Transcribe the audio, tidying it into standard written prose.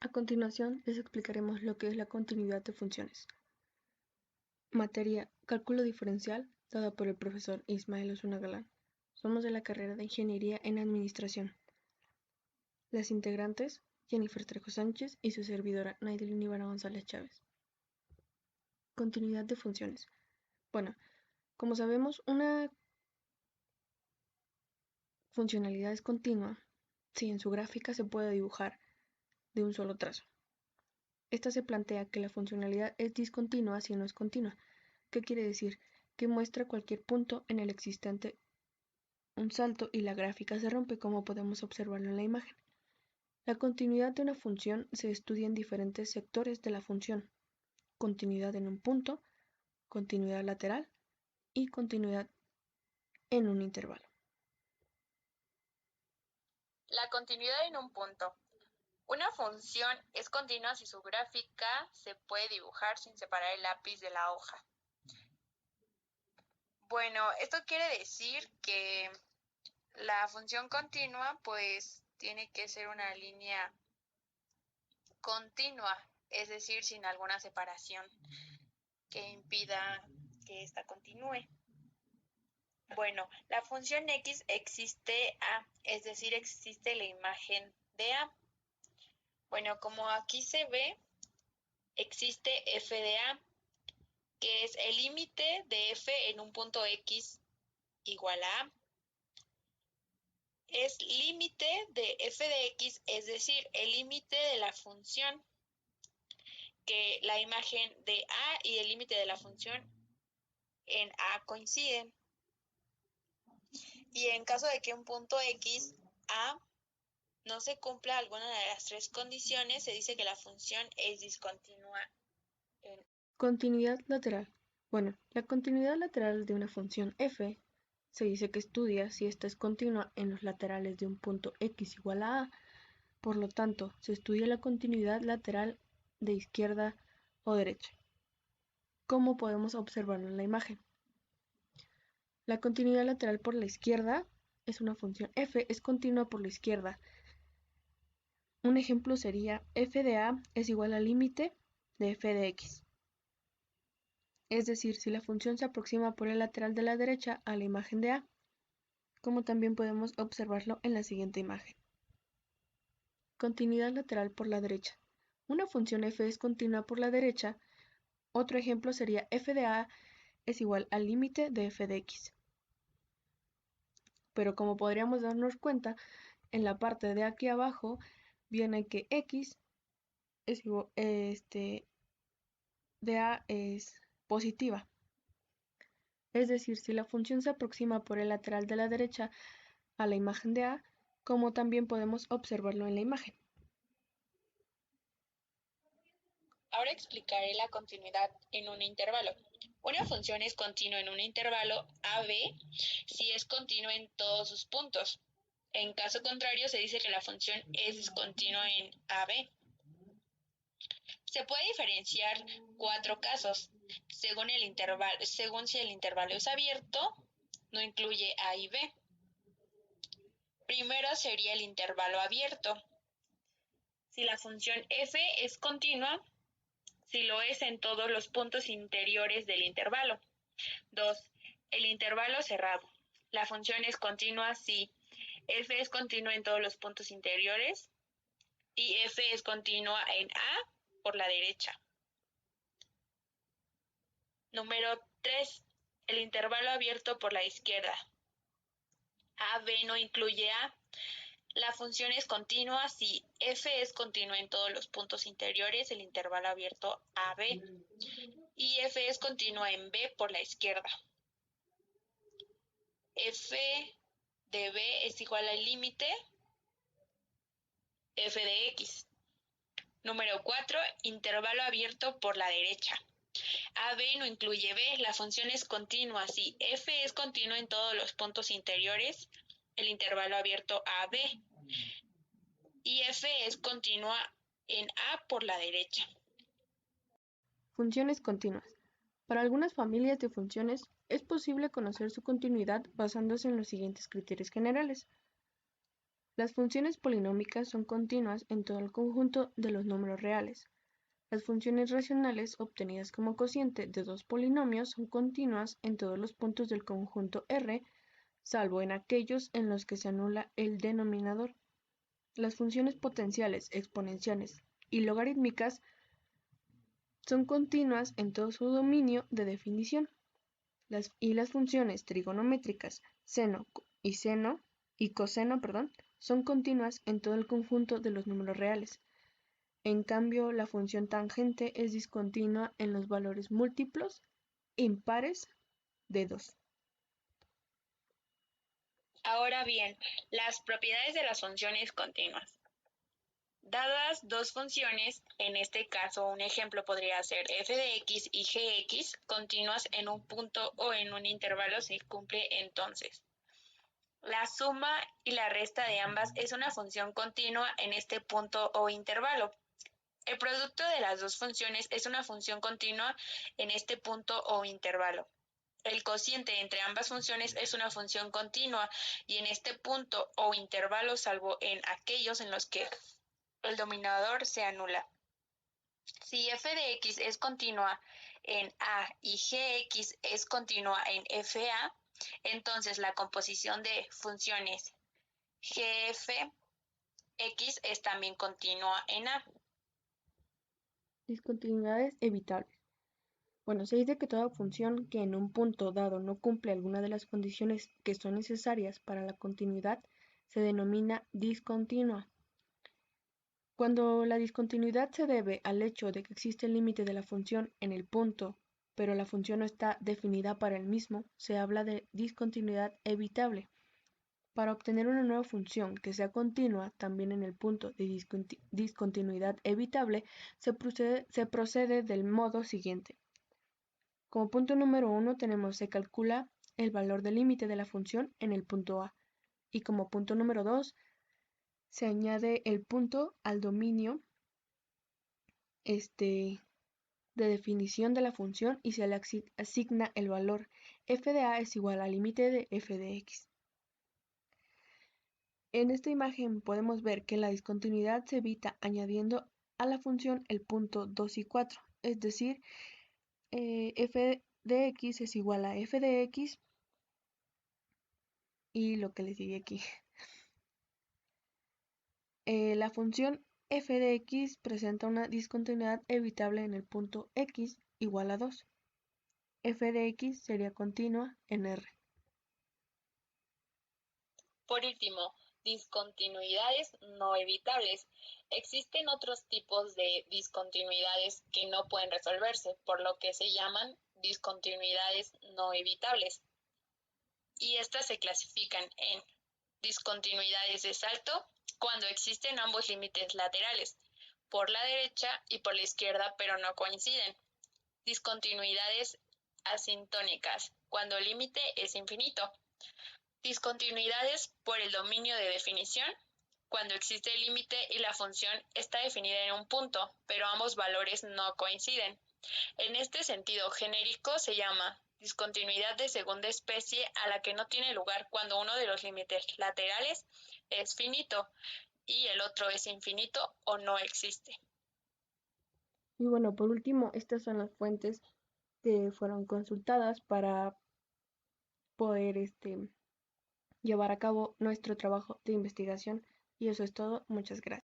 A continuación, les explicaremos lo que es la continuidad de funciones. Materia: Cálculo diferencial, dada por el profesor Ismael Osuna Galán. Somos de la carrera de Ingeniería en Administración. Las integrantes: Jennifer Trejo Sánchez y su servidora Naidelin Ivana González Chávez. Continuidad de funciones. Bueno, como sabemos, una funcionalidad es continua si en su gráfica se puede dibujar de un solo trazo. Esta se plantea que la funcionalidad es discontinua si no es continua. ¿Qué quiere decir? Que muestra cualquier punto en el existente un salto y la gráfica se rompe, como podemos observarlo en la imagen. La continuidad de una función se estudia en diferentes sectores de la función: continuidad en un punto, continuidad lateral y continuidad en un intervalo. La continuidad en un punto. Una función es continua si su gráfica se puede dibujar sin separar el lápiz de la hoja. Bueno, esto quiere decir que la función continua pues tiene que ser una línea continua, es decir, sin alguna separación que impida que ésta continúe. Bueno, la función x existe a, es decir, existe la imagen de a. Bueno, como aquí se ve, existe f de a, que es el límite de f en un punto x igual a a. Es límite de f de x, es decir, el límite de la función, que la imagen de a y el límite de la función en a coinciden. Y en caso de que un punto x, a, no se cumpla alguna de las tres condiciones, se dice que la función es discontinua. Continuidad lateral. Bueno, la continuidad lateral de una función f se dice que estudia si ésta es continua en los laterales de un punto x igual a a. Por lo tanto, se estudia la continuidad lateral de izquierda o derecha, como podemos observarlo en la imagen. La continuidad lateral por la izquierda es una función f es continua por la izquierda. Un ejemplo sería f de a es igual al límite de f de x. Es decir, si la función se aproxima por el lateral de la derecha a la imagen de a, como también podemos observarlo en la siguiente imagen. Continuidad lateral por la derecha. Una función f es continua por la derecha. Otro ejemplo sería f de a es igual al límite de f de x. Pero como podríamos darnos cuenta, en la parte de aquí abajo viene que x es igual, de a es positiva. Es decir, si la función se aproxima por el lateral de la derecha a la imagen de a, como también podemos observarlo en la imagen. Ahora explicaré la continuidad en un intervalo. Una función es continua en un intervalo AB si es continua en todos sus puntos. En caso contrario, se dice que la función es discontinua en AB. Se puede diferenciar cuatro casos, según si el intervalo es abierto, no incluye A y B. Primero sería el intervalo abierto. Si la función f es continua, si lo es en todos los puntos interiores del intervalo. 2. El intervalo cerrado. La función es continua si f es continua en todos los puntos interiores y f es continua en a por la derecha. Número 3. El intervalo abierto por la izquierda. AB no incluye a. La función es continua si f es continua en todos los puntos interiores del intervalo abierto AB y f es continua en b por la izquierda. F de b es igual al límite f de x. Número 4. Intervalo abierto por la derecha. AB no incluye b. La función es continua si f es continua en todos los puntos interiores, el intervalo abierto AB, y f es continua en a por la derecha. Funciones continuas. Para algunas familias de funciones es posible conocer su continuidad basándose en los siguientes criterios generales. Las funciones polinómicas son continuas en todo el conjunto de los números reales. Las funciones racionales obtenidas como cociente de dos polinomios son continuas en todos los puntos del conjunto R, salvo en aquellos en los que se anula el denominador. Las funciones potenciales, exponenciales y logarítmicas son continuas en todo su dominio de definición. Las funciones trigonométricas seno y coseno, son continuas en todo el conjunto de los números reales. En cambio, la función tangente es discontinua en los valores múltiplos impares de 2. Ahora bien, las propiedades de las funciones continuas. Dadas dos funciones, en este caso un ejemplo podría ser f de x y gx, continuas en un punto o en un intervalo, se cumple entonces. La suma y la resta de ambas es una función continua en este punto o intervalo. El producto de las dos funciones es una función continua en este punto o intervalo. El cociente entre ambas funciones es una función continua y en este punto o intervalo, salvo en aquellos en los que el denominador se anula. Si f de x es continua en A y gx es continua en fa, entonces la composición de funciones gf x es también continua en A. Discontinuidades evitables. Bueno, se dice que toda función que en un punto dado no cumple alguna de las condiciones que son necesarias para la continuidad se denomina discontinua. Cuando la discontinuidad se debe al hecho de que existe el límite de la función en el punto, pero la función no está definida para el mismo, se habla de discontinuidad evitable. Para obtener una nueva función que sea continua también en el punto de discontinuidad evitable, se procede del modo siguiente. Como punto número 1 tenemos se calcula el valor del límite de la función en el punto A, y como punto número 2 se añade el punto al dominio de definición de la función y se le asigna el valor f de a es igual al límite de f de x. En esta imagen podemos ver que la discontinuidad se evita añadiendo a la función el punto 2 y 4, es decir, f de x es igual a f de x y lo que le sigue aquí. La función f de x presenta una discontinuidad evitable en el punto x igual a 2. F de x sería continua en R. Por último, discontinuidades no evitables. Existen otros tipos de discontinuidades que no pueden resolverse, por lo que se llaman discontinuidades no evitables. Y estas se clasifican en discontinuidades de salto, cuando existen ambos límites laterales, por la derecha y por la izquierda, pero no coinciden. Discontinuidades asintónicas, cuando el límite es infinito. Discontinuidades por el dominio de definición, cuando existe el límite y la función está definida en un punto, pero ambos valores no coinciden. En este sentido genérico se llama discontinuidad de segunda especie a la que no tiene lugar cuando uno de los límites laterales es finito y el otro es infinito o no existe. Y bueno, por último, estas son las fuentes que fueron consultadas para poder llevar a cabo nuestro trabajo de investigación. Y eso es todo. Muchas gracias.